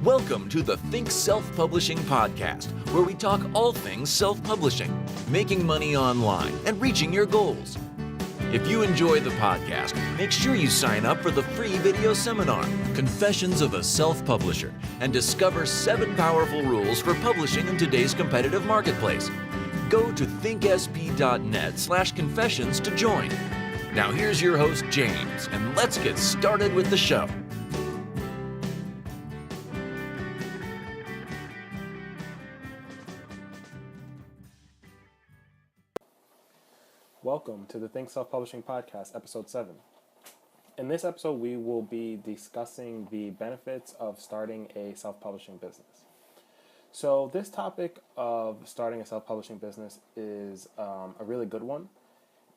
Welcome to the Think Self-Publishing Podcast, where we talk all things self-publishing, making money online, and reaching your goals. If you enjoy the podcast, make sure you sign up for the free video seminar, Confessions of a Self-Publisher, and discover 7 powerful rules for publishing in today's competitive marketplace. Go to thinksp.net/confessions to join. Now here's your host, James, and let's get started with the show. Welcome to the Think Self-Publishing Podcast, Episode 7. In this episode, we will be discussing the benefits of starting a self-publishing business. So this topic of starting a self-publishing business is a really good one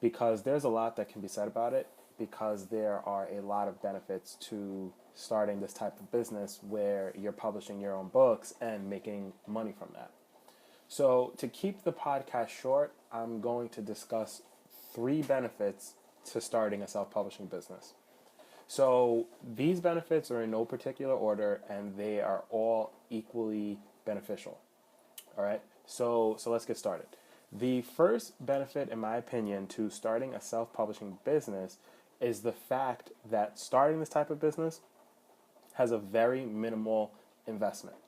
because there's a lot that can be said about it, because there are a lot of benefits to starting this type of business where you're publishing your own books and making money from that. So to keep the podcast short, I'm going to discuss 3 benefits to starting a self-publishing business. So these benefits are in no particular order, and they are all equally beneficial. All right, so let's get started. The first benefit, in my opinion, to starting a self-publishing business is the fact that starting this type of business has a very minimal investment.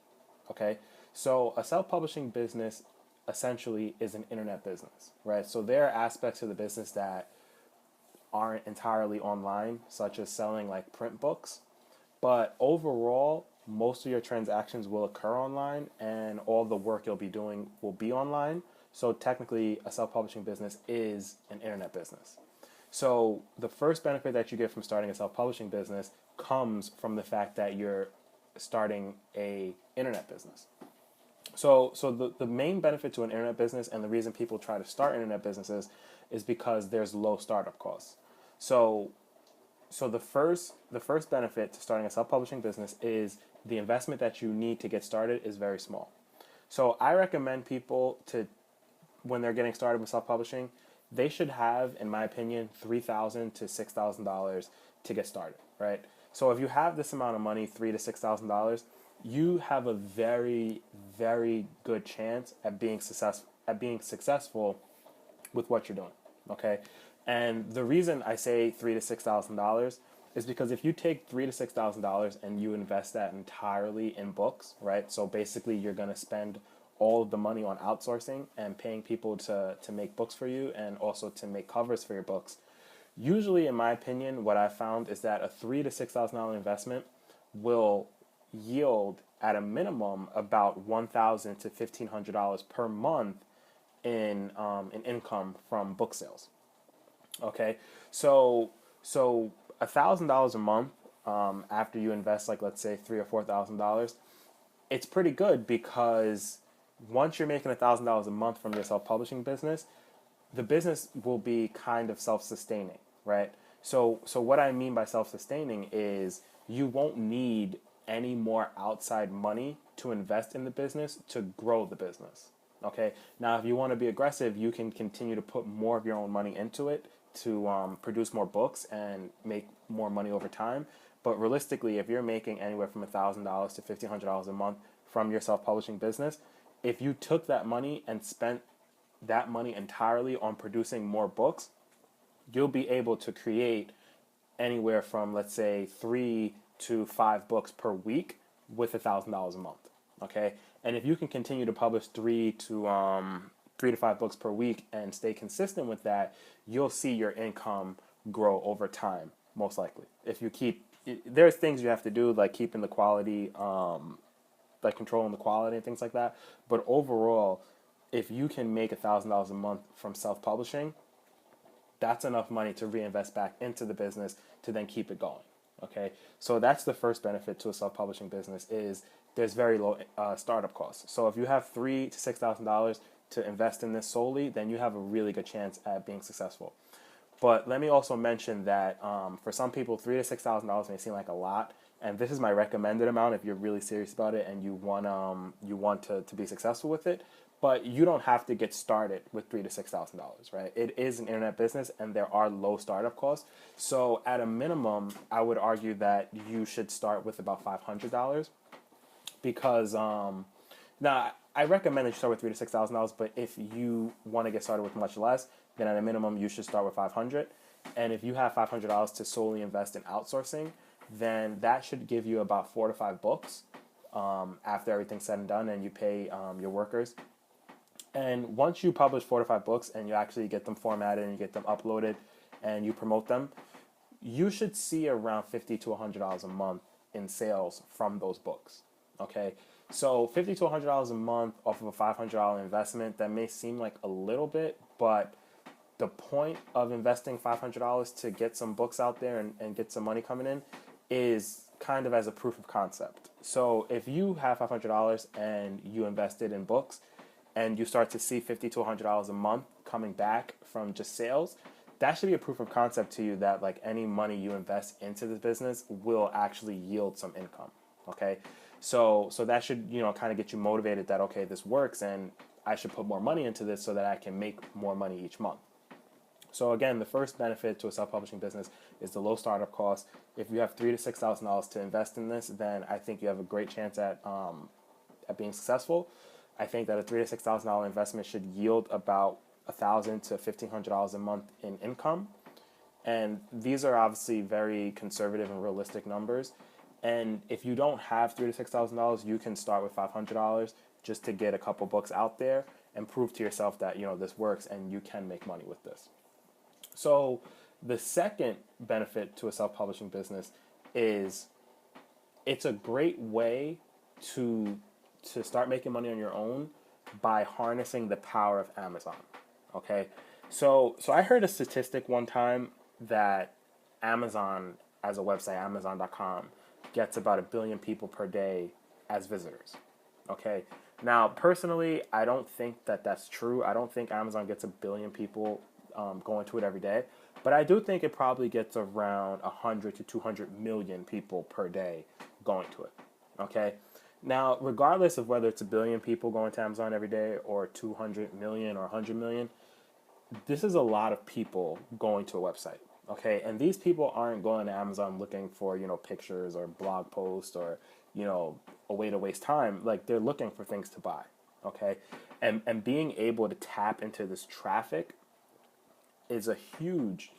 Okay, so a self-publishing business essentially is an internet business, right? So there are aspects of the business that aren't entirely online, such as selling like print books. But overall, most of your transactions will occur online, and all the work you'll be doing will be online. So technically, a self-publishing business is an internet business. So the first benefit that you get from starting a self-publishing business comes from the fact that you're starting a internet business. So the main benefit to an internet business, and the reason people try to start internet businesses, is because there's low startup costs. So the first benefit to starting a self-publishing business is the investment that you need to get started is very small. So I recommend people to, when they're getting started with self-publishing, they should have, in my opinion, $3,000 to $6,000 to get started, right? So if you have this amount of money, $3,000 to $6,000, you have a very, very good chance at being successful with what you're doing. Okay, and the reason I say $3,000 to $6,000 is because if you take $3,000 to $6,000 and you invest that entirely in books, right? So basically, you're going to spend all of the money on outsourcing and paying people to make books for you, and also to make covers for your books. Usually, in my opinion, what I found is that a $3,000 to $6,000 investment will yield at a minimum about $1,000 to $1,500 per month in income from book sales. Okay, so $1,000 a month after you invest, like, let's say $3,000 or $4,000, it's pretty good, because once you're making $1,000 a month from your self-publishing business, the business will be kind of self-sustaining, right? So what I mean by self-sustaining is you won't need any more outside money to invest in the business to grow the business. Okay. Now, if you want to be aggressive, you can continue to put more of your own money into it to produce more books and make more money over time. But realistically, if you're making anywhere from $1,000 to $1,500 a month from your self-publishing business, if you took that money and spent that money entirely on producing more books, you'll be able to create anywhere from, let's say, 3 to 5 books per week with $1,000 a month. Okay, and if you can continue to publish 3 to 5 books per week and stay consistent with that, you'll see your income grow over time, most likely. If you keep, there's things you have to do, like keeping the quality, like controlling the quality and things like that. But overall, if you can make $1,000 a month from self-publishing, that's enough money to reinvest back into the business to then keep it going. Okay, so that's the first benefit to a self-publishing business, is there's very low startup costs. So if you have $3,000 to $6,000 to invest in this solely, then you have a really good chance at being successful. But let me also mention that for some people, $3,000 to $6,000 may seem like a lot, and this is my recommended amount if you're really serious about it and you want to be successful with it. But you don't have to get started with $3,000 to $6,000, right? It is an internet business, and there are low startup costs. So at a minimum, I would argue that you should start with about $500. because now I recommend that you start with $3,000 to $6,000. But if you want to get started with much less, then at a minimum you should start with 500. And if you have $500 to solely invest in outsourcing, then that should give you about 4 to 5 books after everything's said and done, and you pay your workers. And once you publish 4 to 5 books and you actually get them formatted and you get them uploaded and you promote them, you should see around $50 to $100 a month in sales from those books. Okay, so $50 to $100 a month off of a $500 investment, that may seem like a little bit, but the point of investing $500 to get some books out there and get some money coming in is kind of as a proof of concept. So if you have $500 and you invested in books and you start to see $50 to $100 a month coming back from just sales, that should be a proof of concept to you that like any money you invest into this business will actually yield some income. Okay, so that should kind of get you motivated that okay, this works and I should put more money into this so that I can make more money each month. So again, the first benefit to a self-publishing business is the low startup cost. If you have $3,000 to $6,000 to invest in this, then I think you have a great chance at being successful. I think that a $3,000 to $6,000 investment should yield about $1,000 to $1,500 a month in income, and these are obviously very conservative and realistic numbers. And if you don't have $3,000 to $6,000, you can start with $500 just to get a couple books out there and prove to yourself that this works and you can make money with this. So the second benefit to a self-publishing business is it's a great way to start making money on your own by harnessing the power of Amazon. Okay, so I heard a statistic one time that Amazon as a website, Amazon.com, gets about 1 billion people per day as visitors. Okay, now personally, I don't think that that's true. I don't think Amazon gets 1 billion people going to it every day, but I do think it probably gets around 100 to 200 million people per day going to it. Okay, now regardless of whether it's 1 billion people going to Amazon every day or 200 million or 100 million, this is a lot of people going to a website. Okay, and these people aren't going to Amazon looking for pictures or blog posts or a way to waste time. Like, they're looking for things to buy. Okay, and being able to tap into this traffic is a huge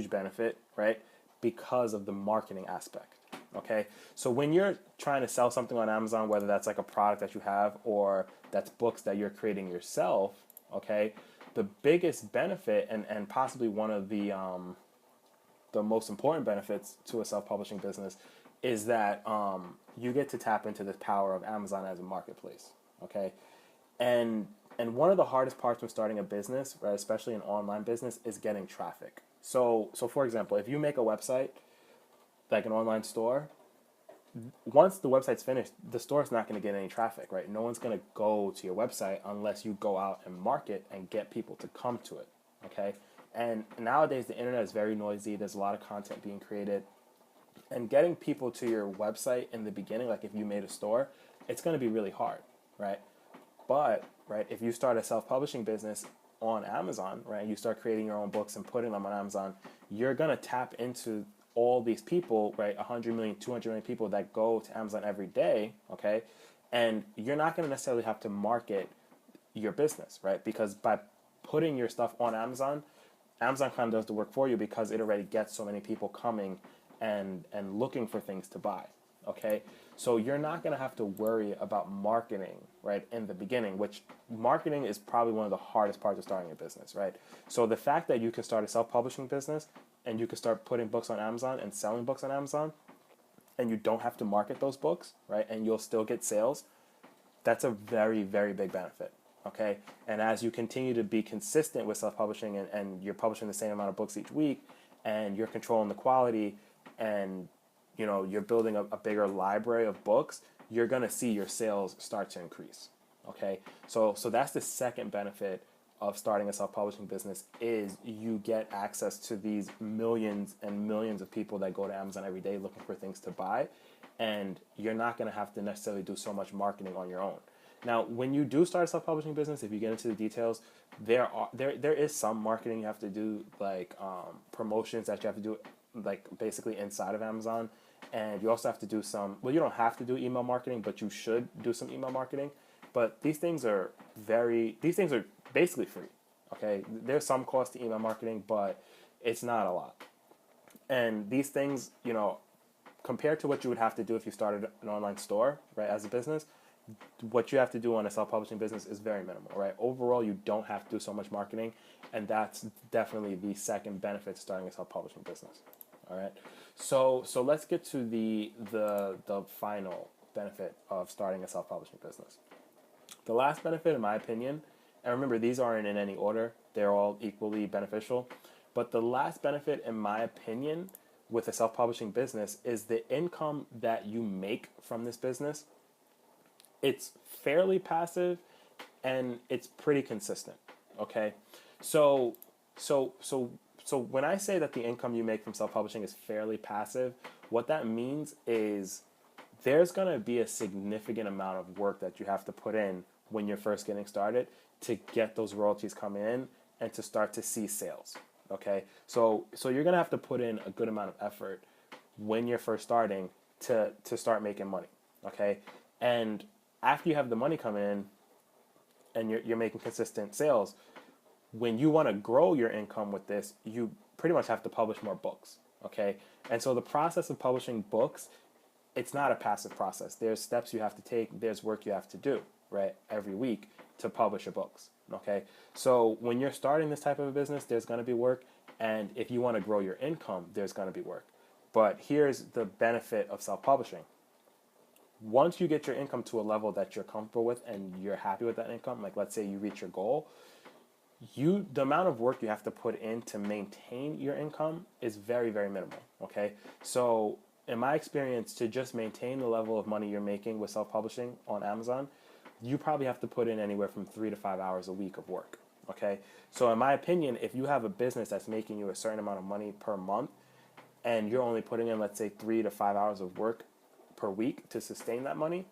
benefit, right? Because of the marketing aspect. Okay, so when you're trying to sell something on Amazon, whether that's like a product that you have or that's books that you're creating yourself, okay, the biggest benefit and possibly one of the most important benefits to a self-publishing business is that you get to tap into the power of Amazon as a marketplace. Okay, and one of the hardest parts when starting a business, right, especially an online business, is getting traffic. So for example, if you make a website, like an online store, once the website's finished, the store's not going to get any traffic, right? No one's going to go to your website unless you go out and market and get people to come to it, okay? And nowadays, the internet is very noisy. There's a lot of content being created. And getting people to your website in the beginning, like if you made a store, it's going to be really hard, right? But, right, if you start a self-publishing business on Amazon, right, you start creating your own books and putting them on Amazon, you're going to tap into all these people, right, 100 million, 200 million people that go to Amazon every day, okay? And you're not going to necessarily have to market your business, right? Because by putting your stuff on Amazon, Amazon kind of does the work for you because it already gets so many people coming and looking for things to buy, okay? So you're not going to have to worry about marketing, right, in the beginning, which marketing is probably one of the hardest parts of starting a business, right? So the fact that you can start a self-publishing business and you can start putting books on Amazon and selling books on Amazon, and you don't have to market those books, right, and you'll still get sales, that's a very, very big benefit, okay? And as you continue to be consistent with self-publishing and you're publishing the same amount of books each week and you're controlling the quality and you're building a bigger library of books, you're going to see your sales start to increase, okay? So that's the second benefit of starting a self-publishing business, is you get access to these millions and millions of people that go to Amazon every day looking for things to buy, and you're not going to have to necessarily do so much marketing on your own. Now, when you do start a self-publishing business, if you get into the details, there is some marketing you have to do, like promotions that you have to do, like basically inside of Amazon, And you also have to do some, well, you don't have to do email marketing, but you should do some email marketing. But these things are basically free. Okay. There's some cost to email marketing, but it's not a lot. And these things, compared to what you would have to do if you started an online store, right, as a business, what you have to do on a self-publishing business is very minimal, right? Overall, you don't have to do so much marketing, and that's definitely the second benefit to starting a self-publishing business. All right. So let's get to the final benefit of starting a self-publishing business. The last benefit, in my opinion, and remember, these aren't in any order, they're all equally beneficial, but the last benefit, in my opinion, with a self-publishing business is the income that you make from this business. It's fairly passive and it's pretty consistent. Okay. So when I say that the income you make from self-publishing is fairly passive, what that means is there's going to be a significant amount of work that you have to put in when you're first getting started to get those royalties coming in and to start to see sales. Okay. So you're going to have to put in a good amount of effort when you're first starting to start making money. Okay. And after you have the money come in and you're making consistent sales, when you want to grow your income with this, you pretty much have to publish more books. Okay. And so the process of publishing books, it's not a passive process. There's steps you have to take. There's work you have to do, right, every week to publish your books. Okay. So when you're starting this type of a business, there's going to be work. And if you want to grow your income, there's going to be work. But here's the benefit of self-publishing. Once you get your income to a level that you're comfortable with and you're happy with that income, like let's say you reach your goal, the amount of work you have to put in to maintain your income is very, very minimal. Okay. So in my experience, to just maintain the level of money you're making with self-publishing on Amazon, you probably have to put in anywhere from 3 to 5 hours a week of work. Okay. So in my opinion, if you have a business that's making you a certain amount of money per month and you're only putting in, let's say, 3 to 5 hours of work per week to sustain that money,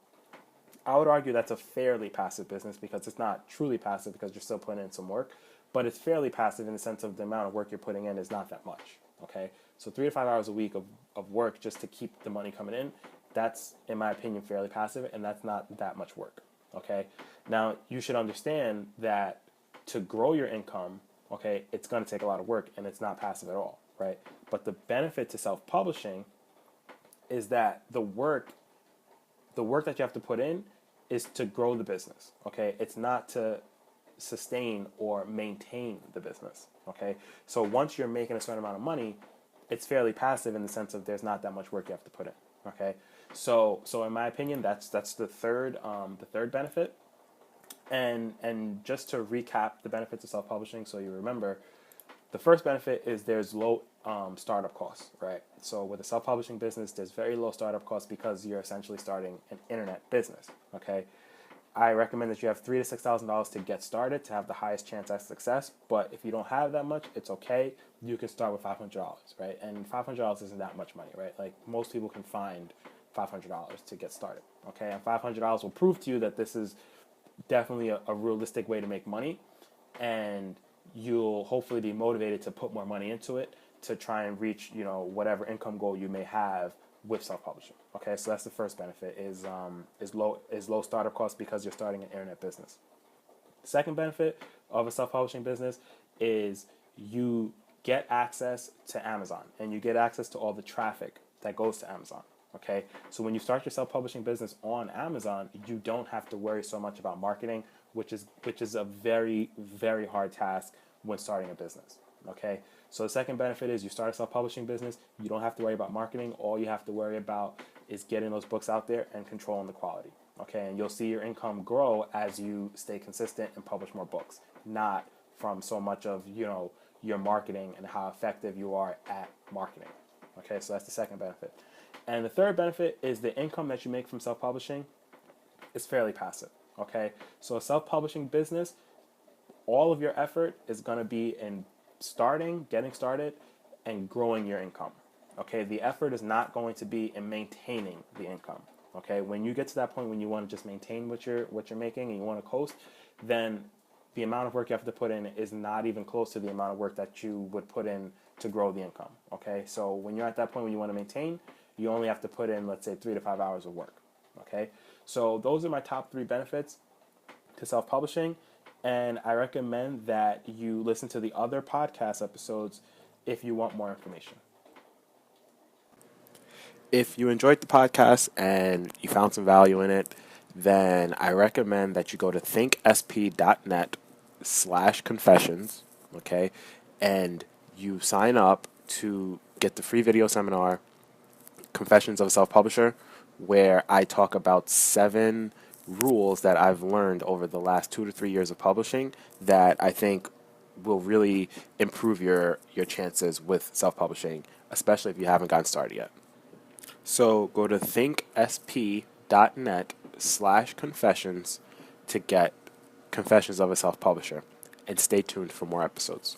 I would argue that's a fairly passive business, because it's not truly passive because you're still putting in some work, but it's fairly passive in the sense of the amount of work you're putting in is not that much. Okay. So 3 to 5 hours a week of work just to keep the money coming in, that's, in my opinion, fairly passive, and that's not that much work. Okay. Now you should understand that to grow your income, okay, it's going to take a lot of work and it's not passive at all. Right. But the benefit to self-publishing is that the work that you have to put in is to grow the business. Okay. It's not to sustain or maintain the business. Okay. So once you're making a certain amount of money, it's fairly passive in the sense of there's not that much work you have to put in. Okay. So in my opinion, that's the third benefit. And just to recap the benefits of self-publishing, so you remember, the first benefit is there's low startup costs, right? So with a self-publishing business, there's very low startup costs because you're essentially starting an internet business. Okay. I recommend that you have $3,000 to $6,000 to get started to have the highest chance at success. But if you don't have that much, it's okay. You can start with $500, right? And $500 isn't that much money, right? Like most people can find $500 to get started. Okay, and $500 will prove to you that this is definitely a realistic way to make money, and you'll hopefully be motivated to put more money into it to try and reach, whatever income goal you may have with self-publishing. Okay, so that's the first benefit is low startup costs because you're starting an internet business. The second benefit of a self-publishing business is you get access to Amazon and you get access to all the traffic that goes to Amazon. Okay, so when you start your self-publishing business on Amazon, you don't have to worry so much about marketing, which is a very, very hard task when starting a business. Okay, so the second benefit is you start a self-publishing business, you don't have to worry about marketing. All you have to worry about is getting those books out there and controlling the quality. Okay, and you'll see your income grow as you stay consistent and publish more books, not from so much of your marketing and how effective you are at marketing. Okay, so that's the second benefit. And the third benefit is the income that you make from self-publishing is fairly passive. Okay, so a self-publishing business, all of your effort is going to be in getting started, and growing your income. Okay, the effort is not going to be in maintaining the income. Okay, when you get to that point when you want to just maintain what you're making and you want to coast, then the amount of work you have to put in is not even close to the amount of work that you would put in to grow the income. Okay, so when you're at that point when you want to maintain, You only have to put in, let's say, 3 to 5 hours of work. Okay, so those are my top 3 benefits to self-publishing, and I recommend that you listen to the other podcast episodes if you want more information. If you enjoyed the podcast and you found some value in it, then I recommend that you go to thinksp.net/confessions, okay, and you sign up to get the free video seminar, Confessions of a Self-Publisher, where I talk about 7 rules that I've learned over the last 2 to 3 years of publishing that I think will really improve your chances with self-publishing, especially if you haven't gotten started yet. So go to thinksp.net/confessions to get Confessions of a Self-Publisher, and stay tuned for more episodes.